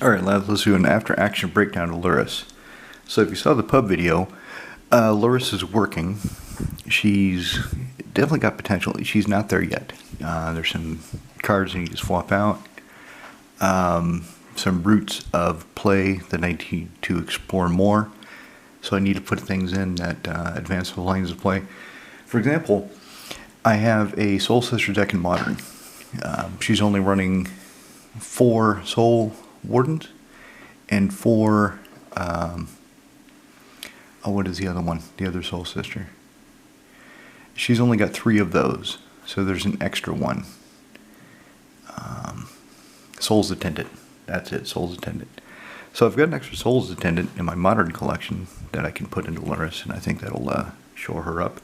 Alright lads, let's do an after action breakdown of Luris. So if you saw the pub video, Luris is working. She's definitely got potential. She's not there yet. There's some cards I need to swap out. Some routes of play that I need to explore more. So I need to put things in that advance the lines of play. For example, I have a Soul Sister deck in Modern. She's only running 4 Soul Wardens and 4 what is the other one? The other Soul Sister. She's only got 3 of those, so there's an extra one. Soul's Attendant. That's it, Soul's Attendant. So I've got an extra Soul's Attendant in my Modern collection that I can put into Luris, and I think that'll shore her up.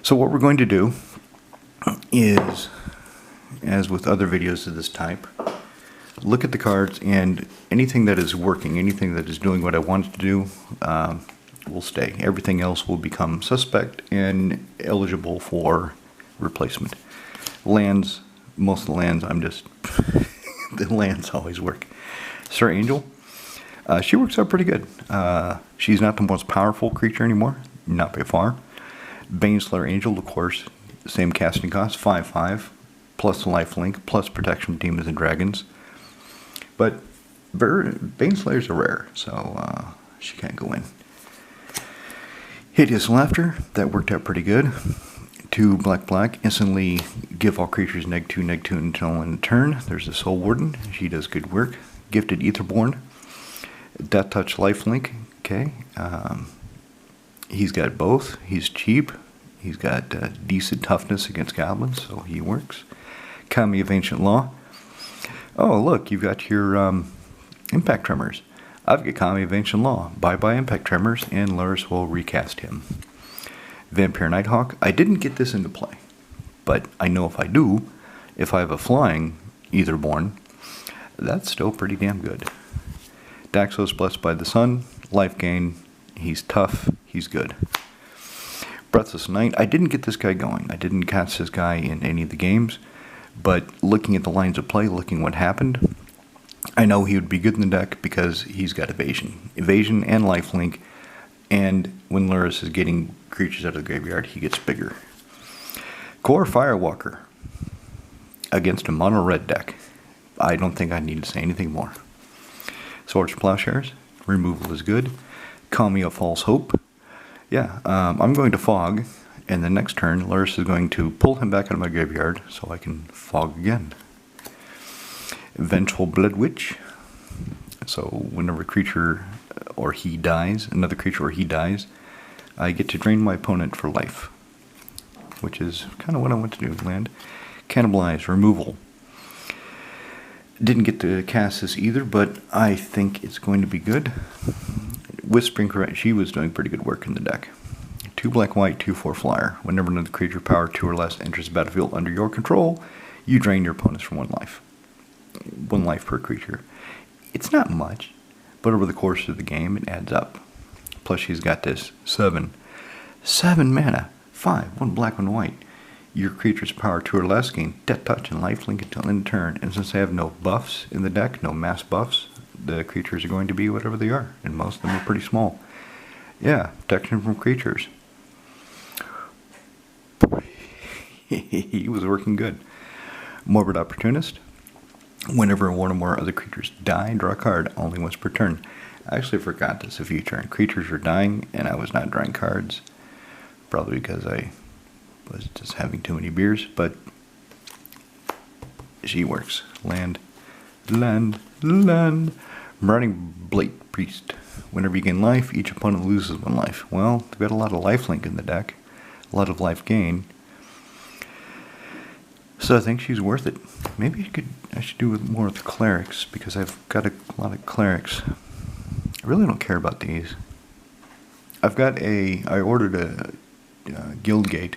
So what we're going to do is, as with other videos of this type, look at the cards, and anything that is working, anything that is doing what I want it to do, will stay. Everything else will become suspect and eligible for replacement. Lands, most of the lands, I'm just... the lands always work. Sir Angel, she works out pretty good. She's not the most powerful creature anymore, not by far. Baneslayer Angel, of course, same casting cost, 5/5, plus the lifelink, plus protection from demons and dragons. But Baneslayers are rare, so she can't go in. Hideous Laughter, that worked out pretty good. 2 black, instantly give all creatures -2/-2 until end of turn. There's the Soul Warden, she does good work. Gifted Aetherborn, Death Touch lifelink, okay. He's got both, he's cheap, he's got decent toughness against goblins, so he works. Kami of Ancient Law. Oh, look, you've got your Impact Tremors. I've got Kami of Ancient Law. Bye-bye Impact Tremors, and Luris will recast him. Vampire Nighthawk. I didn't get this into play, but I know if I do, if I have a flying Aetherborn, that's still pretty damn good. Daxos Blessed by the Sun. Life gain. He's tough. He's good. Breathless Night. I didn't get this guy going. I didn't cast this guy in any of the games. But looking at the lines of play, looking what happened, I know he would be good in the deck because he's got evasion. Evasion and lifelink, and when Luris is getting creatures out of the graveyard, he gets bigger. Core Firewalker against a mono red deck. I don't think I need to say anything more. Swords Plowshares, removal is good. Kami of False Hope. Yeah, I'm going to Fog. And the next turn, Luris is going to pull him back out of my graveyard so I can fog again. Vengeful Blood Witch. So whenever a creature or he dies, another creature or he dies, I get to drain my opponent for life. Which is kind of what I want to do, land. Cannibalize, removal. Didn't get to cast this either, but I think it's going to be good. Whispering Correct, she was doing pretty good work in the deck. 2 black-white, 2/4 flyer. Whenever another creature power 2 or less enters the battlefield under your control, you drain your opponents from 1 life. 1 life per creature. It's not much, but over the course of the game, it adds up. Plus, she's got this 7 mana, 5, 1 black, 1 white. Your creature's power 2 or less gain Death Touch and lifelink until end of turn. And since I have no buffs in the deck, no mass buffs, the creatures are going to be whatever they are, and most of them are pretty small. Yeah, protection from creatures. He was working good. Morbid Opportunist. Whenever 1 or more other creatures die, draw a card only once per turn. I actually forgot this a few turns. Creatures were dying, and I was not drawing cards. Probably because I was just having too many beers, but she works. Land. Marauding Blade Priest. Whenever you gain life, each opponent loses 1 life. Well, they've got a lot of lifelink in the deck. A lot of life gain. So I think she's worth it. Maybe I should do more with the clerics, because I've got a lot of clerics. I really don't care about these. I ordered a Guildgate,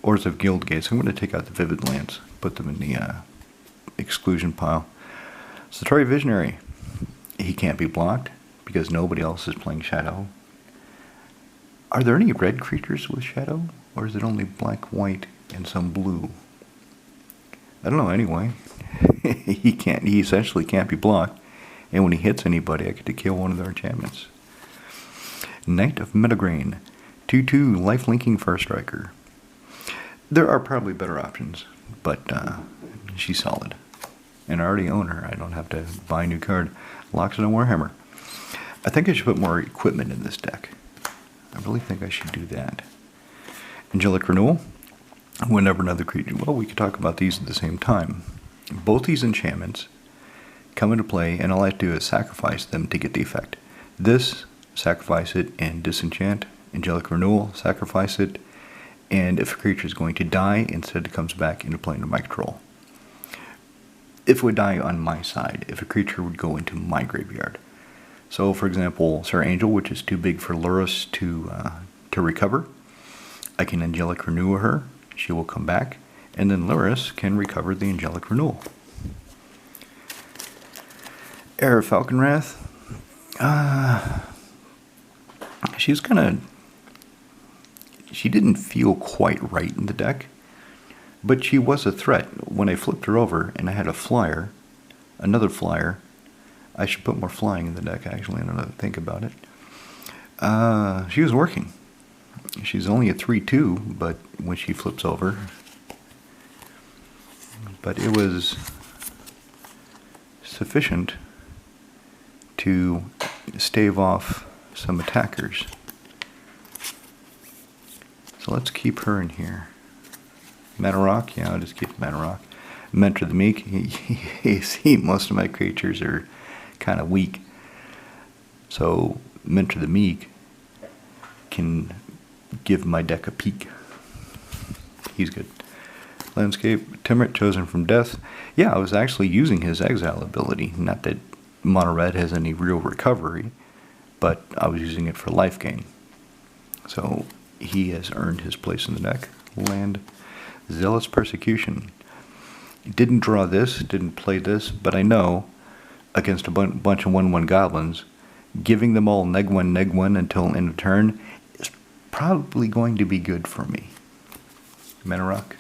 Orders of Guildgate, so I'm going to take out the Vivid Lands, put them in the exclusion pile. Satori Visionary. He can't be blocked, because nobody else is playing Shadow. Are there any red creatures with Shadow? Or is it only black, white, and some blue? I don't know, anyway. he essentially can't be blocked. And when he hits anybody, I get to kill one of their enchantments. Knight of Metagrain. 2/2 life-linking First Striker. There are probably better options, but she's solid. And I already own her. I don't have to buy a new card. Loxodon Warhammer. I think I should put more equipment in this deck. I really think I should do that. Angelic Renewal. Whenever another creature... Well, we could talk about these at the same time. Both these enchantments come into play, and all I have to do is sacrifice them to get the effect. This, sacrifice it and disenchant. Angelic Renewal, sacrifice it. And if a creature is going to die, instead it comes back into play into my control. If it would die on my side, if a creature would go into my graveyard. So, for example, Sir Angel, which is too big for Lurrus to recover, I can Angelic Renew her, she will come back, and then Lurrus can recover the Angelic Renewal. Heir of Falconwrath, she's kind of... She didn't feel quite right in the deck, but she was a threat. When I flipped her over and I had a flyer, another flyer, I should put more flying in the deck actually, I don't know to think about it. She was working. She's only a 3/2, but when she flips over, but it was sufficient to stave off some attackers. So let's keep her in here. Mana Rock, yeah, I'll just keep Mana Rock. Mentor the Meek, see, most of my creatures are kind of weak. So Mentor the Meek can give my deck a peek. He's good. Landscape, Timrit, Chosen from Death. Yeah, I was actually using his exile ability. Not that Mono Red has any real recovery, but I was using it for life gain. So he has earned his place in the deck. Land, Zealous Persecution. Didn't draw this, didn't play this, but I know against a bunch of 1/1 goblins, giving them all neg 1 until end of turn is probably going to be good for me. Mana Rock.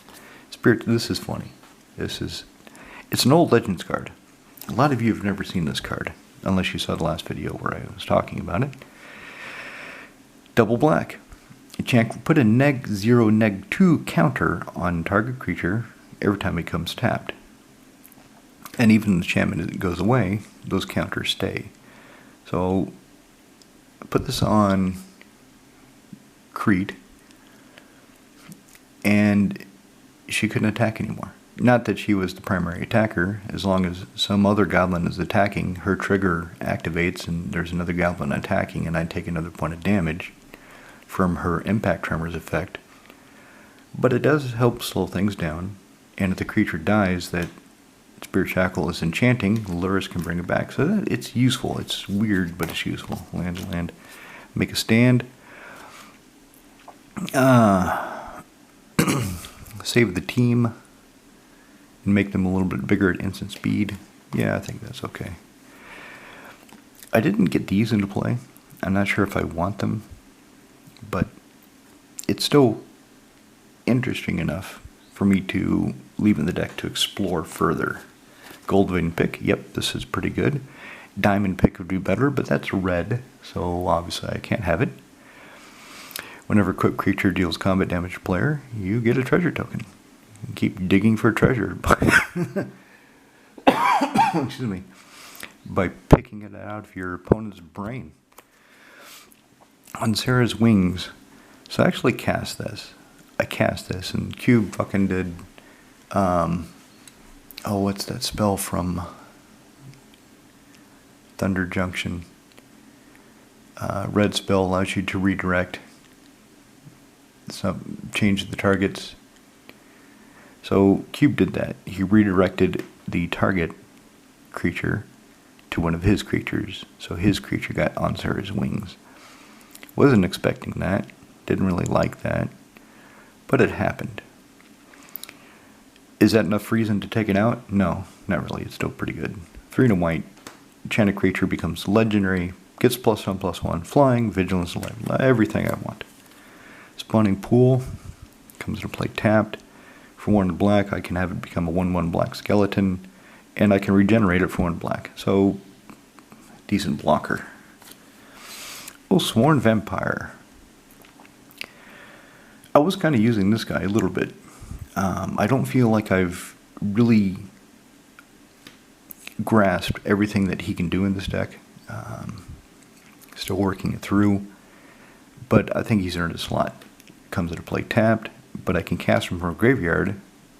Spirit, this is funny. It's an old Legends card. A lot of you have never seen this card, unless you saw the last video where I was talking about it. Double black. Put a neg 0, neg 2 counter on target creature every time it comes tapped. And even the enchantment goes away, those counters stay. So put this on Crete, and she couldn't attack anymore. Not that she was the primary attacker. As long as some other goblin is attacking, her trigger activates and there's another goblin attacking, and I take another point of damage from her Impact Tremors effect. But it does help slow things down, and if the creature dies, that Spirit Shackle is enchanting, Lurrus can bring it back. So it's useful. It's weird, but it's useful. Land. Make a stand. Save the team and make them a little bit bigger at instant speed. Yeah, I think that's okay. I didn't get these into play. I'm not sure if I want them, but it's still interesting enough for me to leave in the deck to explore further. Gold Vein Pick, yep, this is pretty good. Diamond Pick would be better, but that's red, so obviously I can't have it. Whenever equipped creature deals combat damage to player, you get a treasure token. Keep digging for treasure excuse me, by picking it out of your opponent's brain. On Sarah's Wings, so I actually cast this. I cast this, and Cube fucking did, what's that spell from Thunder Junction? Red spell allows you to redirect. So change the targets. So Cube did that. He redirected the target creature to one of his creatures. So his creature got on Sarah's Wings. Wasn't expecting that. Didn't really like that. But it happened. Is that enough reason to take it out? No, not really. It's still pretty good. 3 and a white. Enchanted creature becomes legendary. Gets +1/+1. Flying, vigilance, life. Everything I want. Spawning Pool. Comes into play tapped. For 1 black, I can have it become a 1/1 black skeleton. and I can regenerate it for 1 black. So, decent blocker. Oh, Sworn Vampire. I was kind of using this guy a little bit. I don't feel like I've really grasped everything that he can do in this deck. Still working it through, but I think he's earned a slot. Comes into play tapped, but I can cast him from a graveyard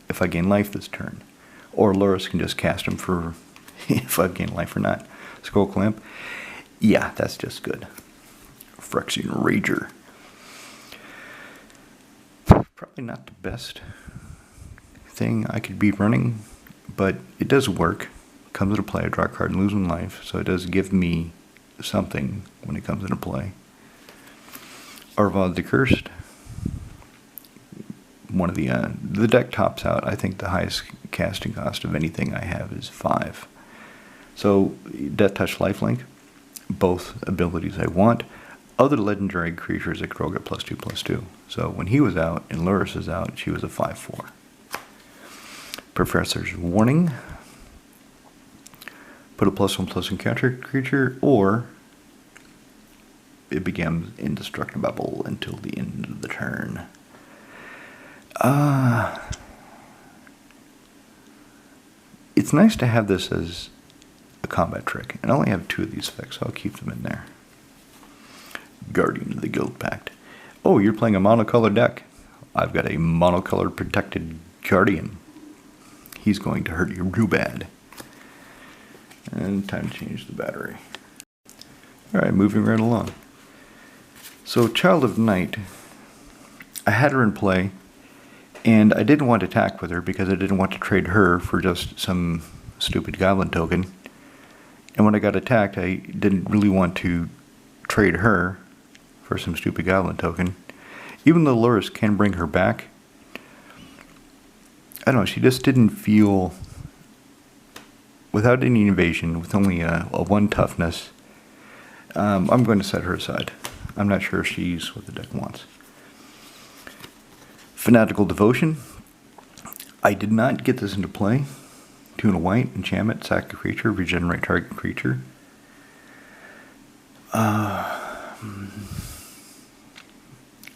if I gain life this turn. Or Luris can just cast him for if I gain life or not. Skull Clamp. Yeah, that's just good. Phyrexian Rager. Probably not the best thing I could be running, but it does work. Comes into play, I draw a card and lose 1 life, so it does give me something when it comes into play. Arvad the Cursed. One of the deck tops out. I think the highest casting cost of anything I have is 5. So Death Touch, Lifelink, both abilities I want. Other legendary creatures that could all get +2/+2. So when he was out and Luris is out, she was a 5/4. Professor's Warning. Put a +1/+1 encounter creature, or it becomes indestructible until the end of the turn. It's nice to have this as a combat trick, and I only have 2 of these effects, so I'll keep them in there. Guardian of the Guild Pact. Oh, you're playing a monocolored deck. I've got a monocolored protected Guardian. He's going to hurt you real bad. And time to change the battery. Alright, moving right along. So, Child of Night. I had her in play, and I didn't want to attack with her because I didn't want to trade her for just some stupid goblin token. And when I got attacked, I didn't really want to trade her for some stupid goblin token. Even though Luris can bring her back, I don't know, she just didn't feel, without any invasion, with only a 1 toughness, I'm going to set her aside. I'm not sure if she's what the deck wants. Fanatical Devotion. I did not get this into play. 2 and a white, enchantment, sack a creature, regenerate target creature.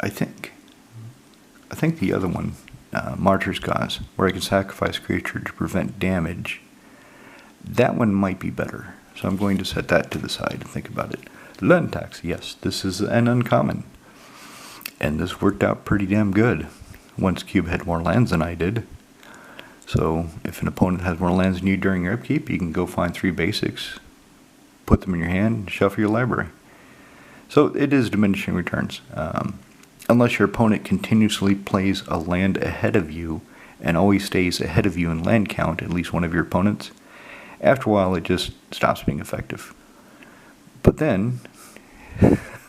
I think the other one, Martyr's Cause, where I can sacrifice a creature to prevent damage, that one might be better. So I'm going to set that to the side and think about it. Land tax, yes, this is an uncommon. And this worked out pretty damn good. Once Cube had more lands than I did. So if an opponent has more lands than you during your upkeep, you can go find 3 basics, put them in your hand, and shuffle your library. So it is diminishing returns. Unless your opponent continuously plays a land ahead of you and always stays ahead of you in land count, at least one of your opponents, after a while it just stops being effective. But then,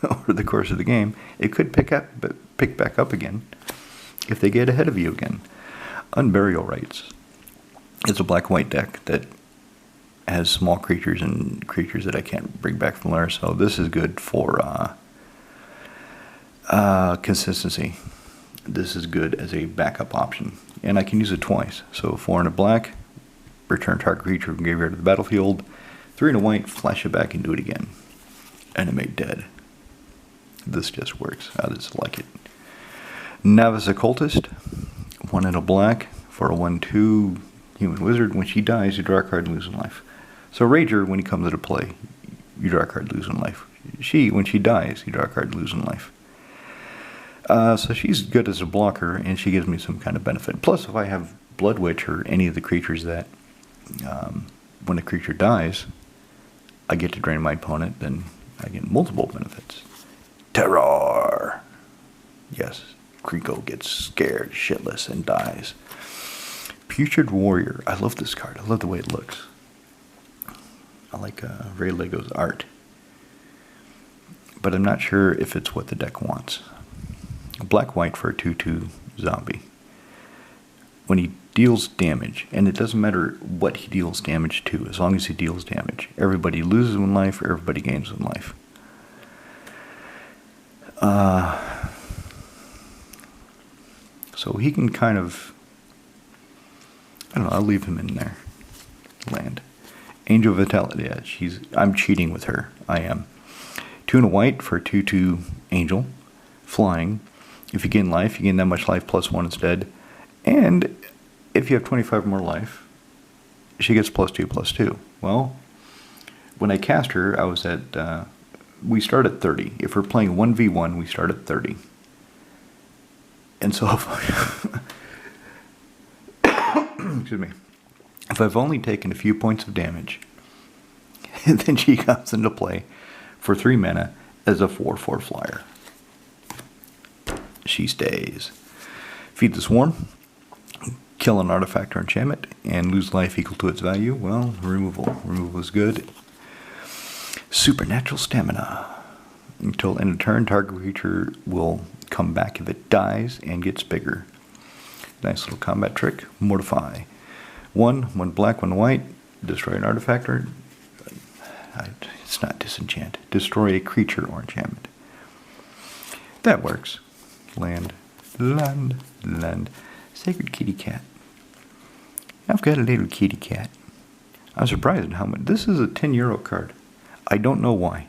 over the course of the game, it could pick back up again if they get ahead of you again. Unburial Rites. It's a black-white deck that has small creatures and creatures that I can't bring back from there, so this is good for consistency. This is good as a backup option, and I can use it twice. So 4 and a black, return target creature from graveyard to the battlefield. 3 and a white, flash it back and do it again. Animate dead. This just works. I just like it. Navis Occultist. 1 and a black for a 1/2 human wizard. When she dies, you draw a card and lose 1 life. So Rager, when he comes into play, you draw a card and lose 1 life. When she dies, you draw a card and lose 1 life. So she's good as a blocker, and she gives me some kind of benefit. Plus, if I have Blood Witch or any of the creatures that, when a creature dies, I get to drain my opponent, then I get multiple benefits. Terror! Yes, Kriko gets scared shitless and dies. Putrid Warrior. I love this card. I love the way it looks. I like Ray Lego's art. But I'm not sure if it's what the deck wants. Black-white for a 2/2 zombie. When he deals damage, and it doesn't matter what he deals damage to, as long as he deals damage. Everybody loses 1 life, or everybody gains 1 life. So he can kind of, I don't know, I'll leave him in there. Land. Angel Vitality. Yeah, I'm cheating with her. I am. 2 and a white for a 2/2 angel. Flying. If you gain life, you gain that much life plus 1 instead. And if you have 25 more life, she gets +2/+2. Well, when I cast her, I was at, we start at 30. If we're playing 1v1, we start at 30. And so, excuse me, if I've only taken a few points of damage, then she comes into play for 3 mana as a 4/4 flyer. She stays. Feed the Swarm, kill an artifact or enchantment, and lose life equal to its value. Well, removal. Removal is good. Supernatural Stamina. Until end of turn, target creature will come back if it dies and gets bigger. Nice little combat trick. Mortify. 1 black, 1 white. Destroy an artifact or... It's not disenchant. Destroy a creature or enchantment. That works. Land. Sacred Kitty Cat. I've got a little kitty cat. I'm surprised at how much... This is a €10 card. I don't know why.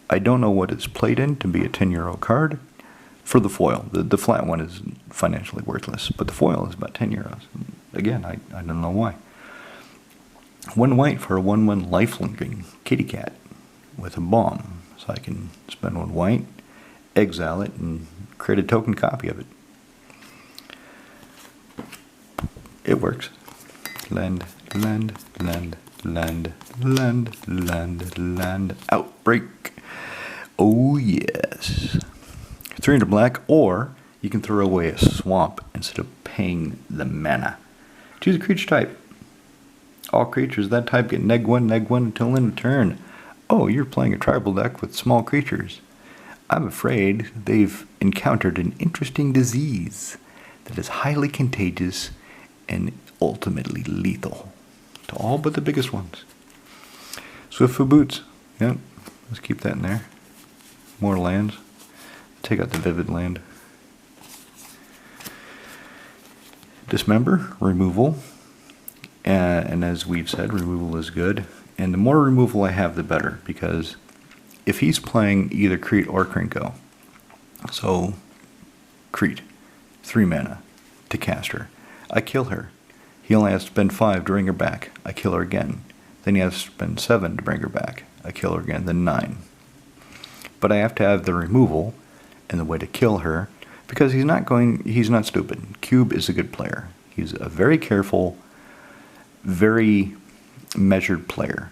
I don't know what it's played in to be a €10 card. For the foil. The flat one is financially worthless, but the foil is about €10. Again, I don't know why. 1 white for a 1/1 lifelinking kitty cat with a bomb. So I can spend 1 white, exile it, and create a token copy of it. It works. Land. Outbreak. Oh yes. 3 black, or you can throw away a swamp instead of paying the mana. Choose a creature type. All creatures of that type get -1 until end of turn. Oh, you're playing a tribal deck with small creatures. I'm afraid they've encountered an interesting disease that is highly contagious and ultimately lethal to all but the biggest ones. Swiftfoot Boots. Yep, let's keep that in there. More lands. Take out the Vivid Land. Dismember, removal. And as we've said, removal is good. And the more removal I have, the better. Because if he's playing either Crete or Krinko, so Crete, 3 mana to cast her. I kill her. He only has to spend 5 to bring her back. I kill her again. Then he has to spend 7 to bring her back. I kill her again. Then 9. But I have to have the removal and the way to kill her, because he's not stupid. Cube is a good player. He's a very careful, very measured player.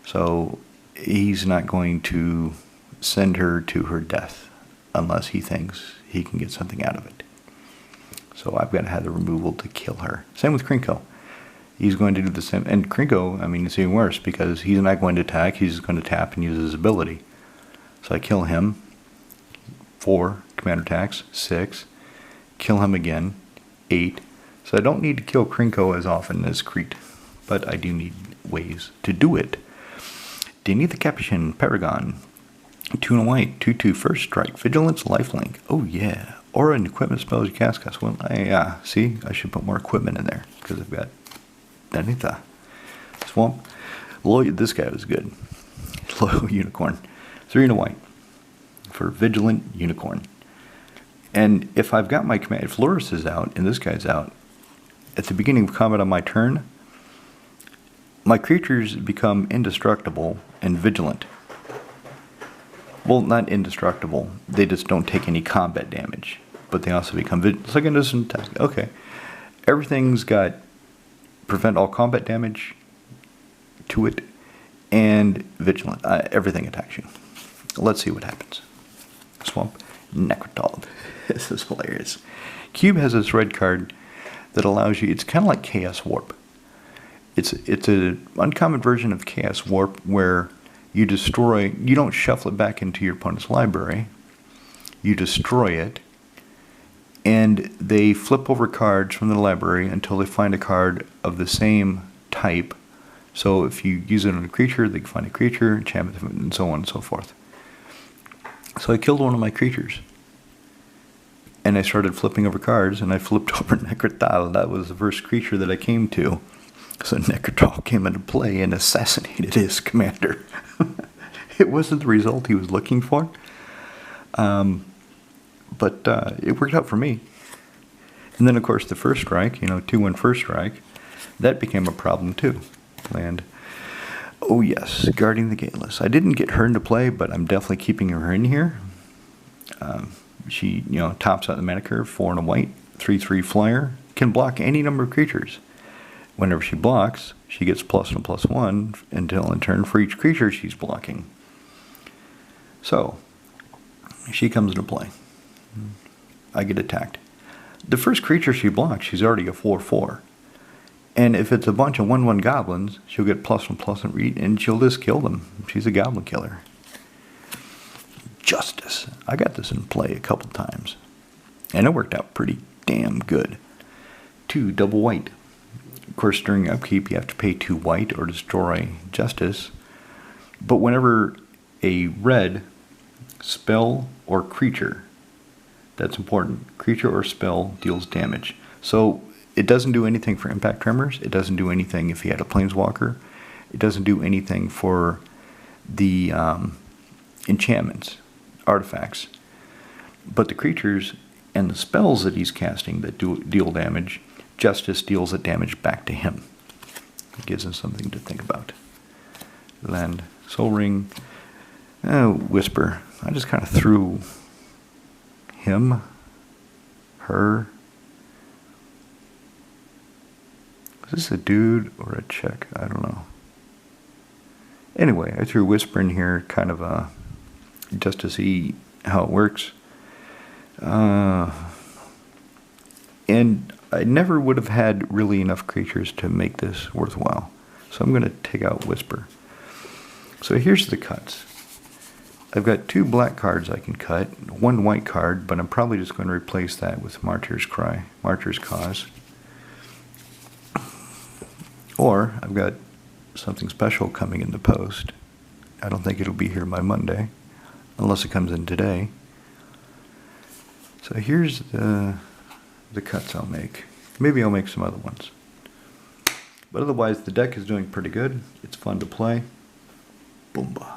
So he's not going to send her to her death unless he thinks he can get something out of it. So I've got to have the removal to kill her. Same with Krinko. He's going to do the same. And Krinko, I mean, it's even worse because he's not going to attack. He's just going to tap and use his ability. So I kill him. 4 commander attacks. 6. Kill him again. 8. So I don't need to kill Krinko as often as Crete. But I do need ways to do it. Denny the Capuchin, Paragon. 2 and a white. 2/2 first strike. Vigilance, lifelink. Oh yeah. Aura and equipment spells you cast. Well, see, I should put more equipment in there because I've got Danitha. Swamp. This guy was good. Loyal Unicorn. 3 and a white for Vigilant Unicorn. And if I've got my command, if Loris is out and this guy's out, at the beginning of combat on my turn, my creatures become indestructible and vigilant. Well, not indestructible. They just don't take any combat damage. But they also become vigilant. Second doesn't attack. Okay. Everything's got prevent all combat damage to it and vigilant. Everything attacks you. Let's see what happens. Swamp. Necrotald. This is hilarious. Cube has this red card that allows you, it's kind of like Chaos Warp. It's an uncommon version of Chaos Warp where you destroy, you don't shuffle it back into your opponent's library. You destroy it, and they flip over cards from the library until they find a card of the same type. So if you use it on a creature, they can find a creature, enchantment, and so on and so forth. So I killed one of my creatures. And I started flipping over cards, and I flipped over Necrotal. That was the first creature that I came to. So Necrotal came into play and assassinated his commander. It wasn't the result he was looking for, but it worked out for me. And then, of course, the first strike, 2-1 first strike, that became a problem too. Land. Oh yes, guarding the Gateless. I didn't get her into play, but I'm definitely keeping her in here. She, tops out the mana curve, 4 and a white, 3/3 flyer, can block any number of creatures. Whenever she blocks, she gets +1/+1 until in turn for each creature she's blocking. So, she comes into play. I get attacked. The first creature she blocks, she's already a 4/4. And if it's a bunch of 1/1 goblins, she'll get +1/+1 and she'll just kill them. She's a goblin killer. Justice. I got this in play a couple times. And it worked out pretty damn good. 2 double white. Of course, during upkeep, you have to pay 2 white or destroy Justice. But whenever a red spell or creature, that's important, creature or spell deals damage. So it doesn't do anything for impact tremors. It doesn't do anything if he had a planeswalker. It doesn't do anything for the enchantments, artifacts. But the creatures and the spells that he's casting that deal damage, Justice deals that damage back to him. It gives him something to think about. Land, Soul Ring, Whisper. I just kind of threw him, her. Is this a dude or a chick? I don't know. Anyway, I threw Whisper in here kind of just to see how it works. And I never would have had really enough creatures to make this worthwhile. So I'm going to take out Whisper. So here's the cuts. I've got 2 black cards I can cut, 1 white card, but I'm probably just going to replace that with Martyr's Cry, Martyr's Cause. Or I've got something special coming in the post. I don't think it'll be here by Monday, unless it comes in today. So here's the cuts I'll make. Maybe I'll make some other ones. But otherwise, the deck is doing pretty good. It's fun to play. Boomba.